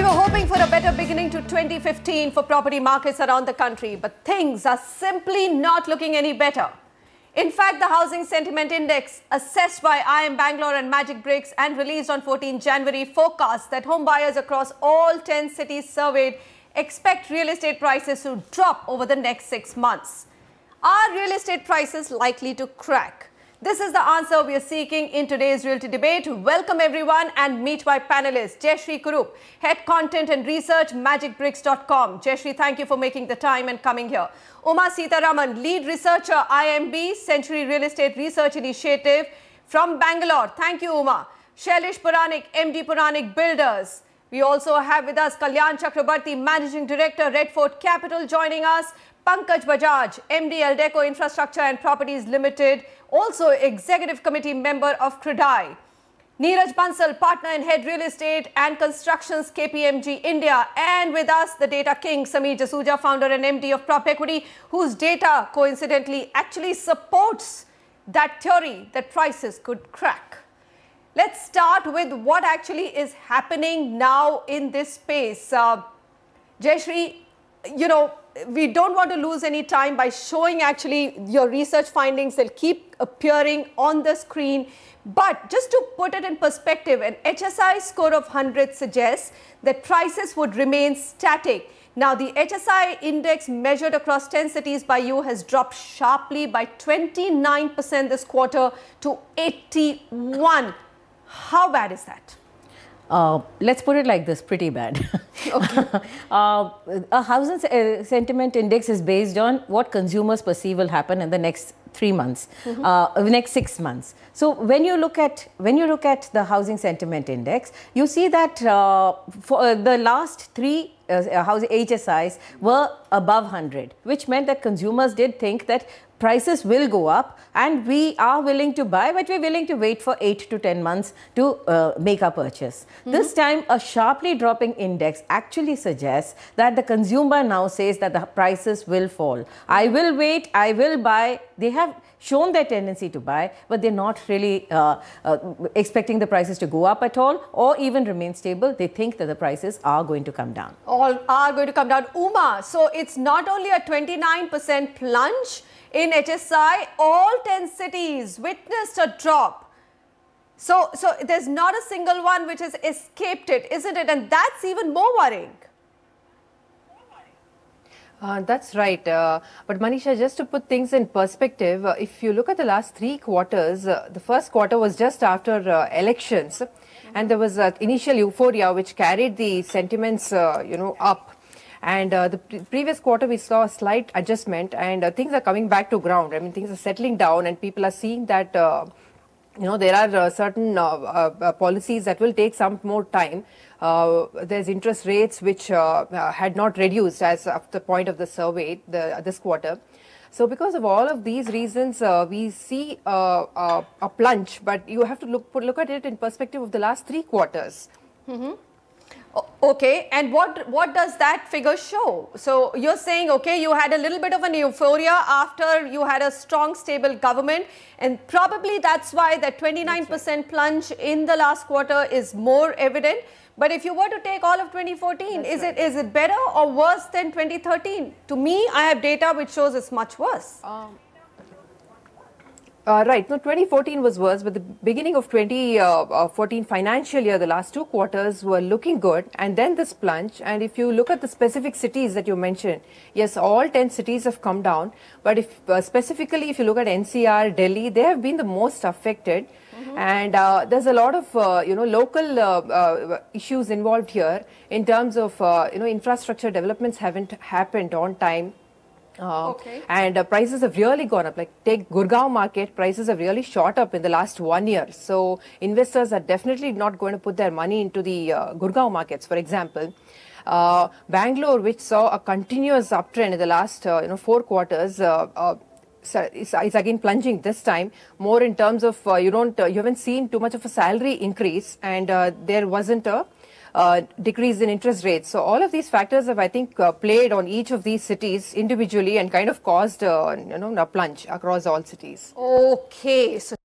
were hoping for a better beginning to 2015 for property markets around the country, but things are simply not looking any better. In fact, the Housing Sentiment Index, assessed by IIM Bangalore and Magic Bricks and released on 14 January, forecasts that home buyers across all 10 cities surveyed expect real estate prices to drop over the next 6 months. Are real estate prices likely to crack? This is the answer we are seeking in today's Realty Debate. Welcome everyone and meet my panelists. Jayashree Kurup, Head Content and Research, magicbricks.com. Jayashree, thank you for making the time and coming here. Uma Sitaraman, Lead Researcher, IMB, Century Real Estate Research Initiative from Bangalore. Thank you, Uma. Shailesh Puranik, MD Puranik Builders. We also have with us Kalyan Chakrabarti, Managing Director, Red Fort Capital, joining us. Pankaj Bajaj, MD Aldeco Infrastructure and Properties Limited, also Executive Committee member of CREDAI. Neeraj Bansal, Partner in Head Real Estate and Constructions, KPMG India. And with us, the Data King, Sameer Jasuja, Founder and MD of Prop Equity, whose data, coincidentally, actually supports that theory that prices could crack. Let's start with what actually is happening now in this space. Jayashree, you know, we don't want to lose any time by showing actually your research findings. They'll keep appearing on the screen. But just to put it in perspective, an HSI score of 100 suggests that prices would remain static. Now, the HSI index measured across 10 cities by you has dropped sharply by 29% this quarter to 81. How bad is that? Let's put it like this, pretty bad. Okay. A housing sentiment index is based on what consumers perceive will happen in the next 3 months, next 6 months. So when you look at the housing sentiment index, you see that for the last 3 housing HSIs were above 100, which meant that consumers did think that prices will go up and we are willing to buy, but we're willing to wait for 8 to 10 months to make our purchase. This time, a sharply dropping index actually suggests that the consumer now says that the prices will fall. I will wait, I will buy. They have shown their tendency to buy, but they're not really expecting the prices to go up at all or even remain stable. They think that the prices are going to come down. All are going to come down. Uma, so it's not only a 29% plunge in HSI, all 10 cities witnessed a drop. So there's not a single one which has escaped it, isn't it? And that's even more worrying. That's right. But Manisha, just to put things in perspective, if you look at the last 3 quarters, the first quarter was just after elections, and there was initial euphoria which carried the sentiments, up. And the previous quarter, we saw a slight adjustment and things are coming back to ground. I mean, things are settling down and people are seeing that, there are certain policies that will take some more time. There's interest rates which had not reduced as of the point of the survey this quarter. So because of all of these reasons, we see a plunge, but you have to look at it in perspective of the last 3 quarters. Okay, and what does that figure show? So you're saying, okay, you had a little bit of an euphoria after you had a strong, stable government, and probably that's why the 29% plunge in the last quarter is more evident. But if you were to take all of 2014, is it better or worse than 2013? To me, I have data which shows it's much worse. Right. No, 2014 was worse, but the beginning of 2014 financial year, the last 2 quarters were looking good, and then this plunge. And if you look at the specific cities that you mentioned, yes, all 10 cities have come down. But if specifically, if you look at NCR, Delhi, they have been the most affected. And there's a lot of local issues involved here in terms of infrastructure developments haven't happened on time. And prices have really gone up. Like take Gurgaon market, prices have really shot up in the last 1 year. So investors are definitely not going to put their money into the Gurgaon markets, for example. Bangalore, which saw a continuous uptrend in the last 4 quarters, is again plunging this time more in terms of you haven't seen too much of a salary increase, and there wasn't a decrease in interest rates. So all of these factors have, I think, played on each of these cities individually and kind of caused a plunge across all cities. Okay. So